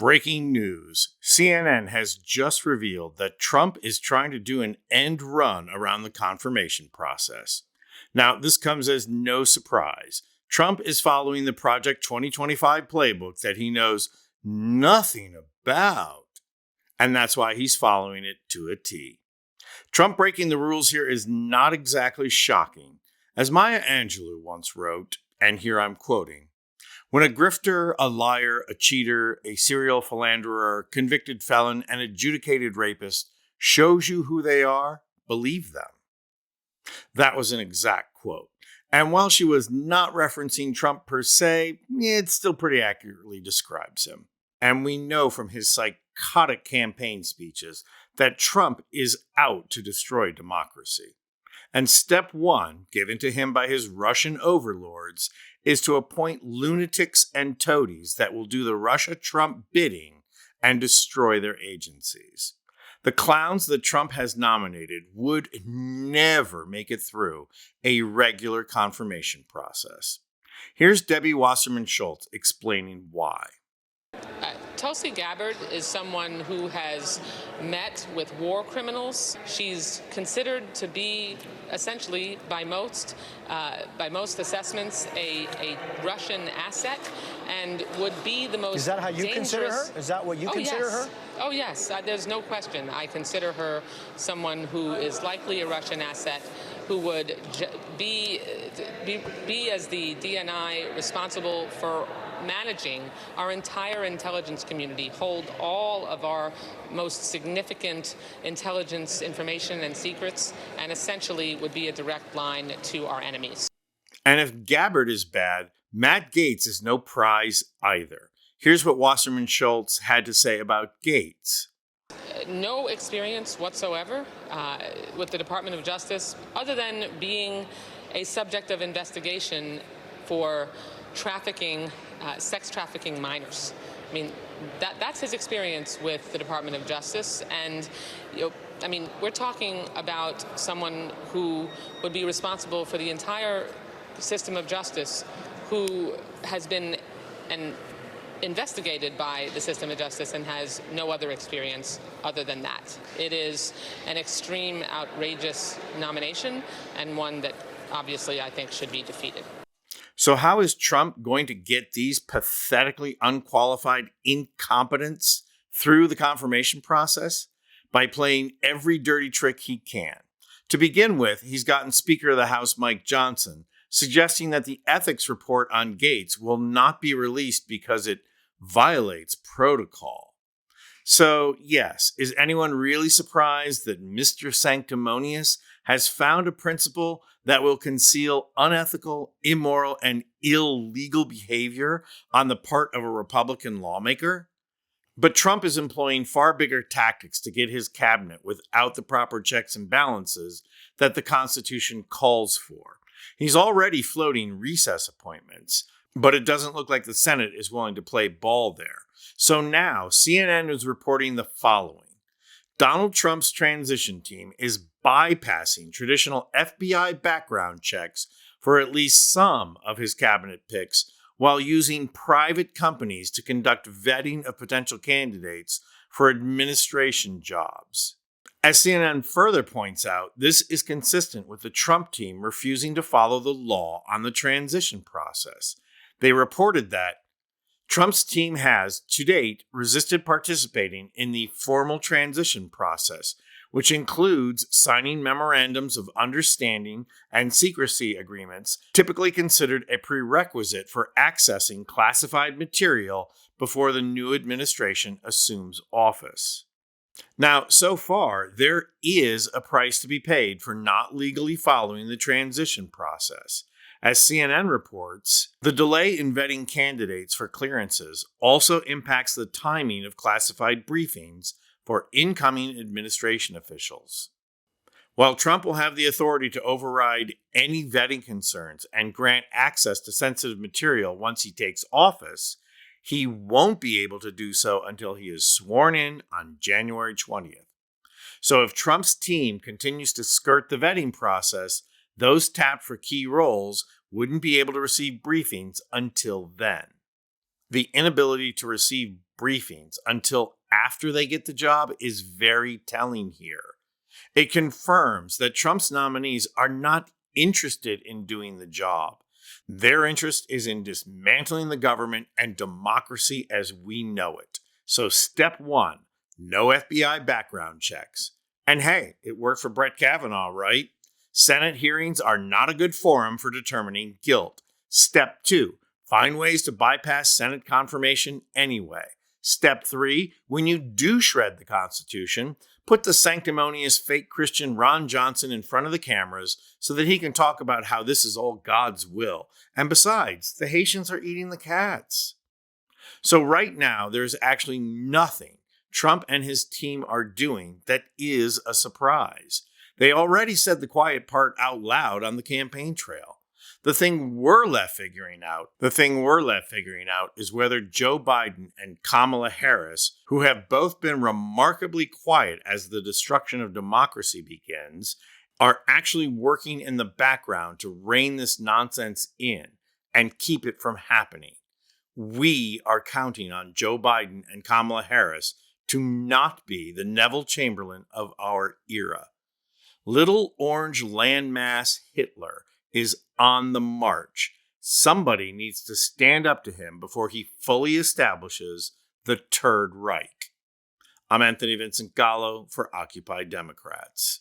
Breaking news. CNN has just revealed that Trump is trying to do an end run around the confirmation process. Now, this comes as no surprise. Trump is following the Project 2025 playbook that he knows nothing about, and that's why he's following it to a T. Trump breaking the rules here is not exactly shocking. As Maya Angelou once wrote, and here I'm quoting, "When a grifter, a liar, a cheater, a serial philanderer, convicted felon, and adjudicated rapist shows you who they are, believe them." That was an exact quote. And while she was not referencing Trump per se, it still pretty accurately describes him. And we know from his psychotic campaign speeches that Trump is out to destroy democracy. And step one, given to him by his Russian overlords, is to appoint lunatics and toadies that will do the Russia-Trump bidding and destroy their agencies. The clowns that Trump has nominated would never make it through a regular confirmation process. Here's Debbie Wasserman Schultz explaining why. Tulsi Gabbard is someone who has met with war criminals. She's considered to be essentially, by most assessments, a Russian asset, and would be the most dangerous. Is that how you consider her? Is that what you consider her? Oh, yes. There's no question. I consider her someone who is likely a Russian asset, who would be as the DNI responsible for managing our entire intelligence community, hold all of our most significant intelligence information and secrets, and essentially would be a direct line to our enemies. And if Gabbard is bad, Matt Gaetz is no prize either. Here's what Wasserman Schultz had to say about Gaetz. No experience whatsoever with the Department of Justice, other than being a subject of investigation for trafficking, sex trafficking minors. I mean, that's his experience with the Department of Justice. And, we're talking about someone who would be responsible for the entire system of justice, who has been investigated by the system of justice and has no other experience other than that. It is an extreme, outrageous nomination, and one that obviously I think should be defeated. So how is Trump going to get these pathetically unqualified incompetents through the confirmation process? By playing every dirty trick he can. To begin with, he's gotten Speaker of the House Mike Johnson suggesting that the ethics report on Gaetz will not be released because it violates protocol. So, yes, is anyone really surprised that Mr. Sanctimonious has found a principle that will conceal unethical, immoral, and illegal behavior on the part of a Republican lawmaker? But Trump is employing far bigger tactics to get his cabinet without the proper checks and balances that the Constitution calls for. He's already floating recess appointments, but it doesn't look like the Senate is willing to play ball there. So now CNN is reporting the following. Donald Trump's transition team is bypassing traditional FBI background checks for at least some of his cabinet picks while using private companies to conduct vetting of potential candidates for administration jobs. As CNN further points out, this is consistent with the Trump team refusing to follow the law on the transition process. They reported that Trump's team has, to date, resisted participating in the formal transition process, which includes signing memorandums of understanding and secrecy agreements, typically considered a prerequisite for accessing classified material before the new administration assumes office. Now, so far, there is a price to be paid for not legally following the transition process. As CNN reports, the delay in vetting candidates for clearances also impacts the timing of classified briefings for incoming administration officials. While Trump will have the authority to override any vetting concerns and grant access to sensitive material once he takes office, he won't be able to do so until he is sworn in on January 20th. So if Trump's team continues to skirt the vetting process, those tapped for key roles wouldn't be able to receive briefings until then. The inability to receive briefings until after they get the job is very telling here. It confirms that Trump's nominees are not interested in doing the job. Their interest is in dismantling the government and democracy as we know it. So step one, no FBI background checks. And hey, it worked for Brett Kavanaugh, right? Senate hearings are not a good forum for determining guilt. Step two, find ways to bypass Senate confirmation anyway. Step three, when you do shred the Constitution, put the sanctimonious fake Christian Ron Johnson in front of the cameras so that he can talk about how this is all God's will. And besides, the Haitians are eating the cats. So right now, there's actually nothing Trump and his team are doing that is a surprise. They already said the quiet part out loud on the campaign trail. The thing we're left figuring out is whether Joe Biden and Kamala Harris, who have both been remarkably quiet as the destruction of democracy begins, are actually working in the background to rein this nonsense in and keep it from happening. We are counting on Joe Biden and Kamala Harris to not be the Neville Chamberlain of our era. Little orange landmass Hitler is on the march. Somebody needs to stand up to him before he fully establishes the Third Reich. I'm Anthony Vincent Gallo for Occupy Democrats.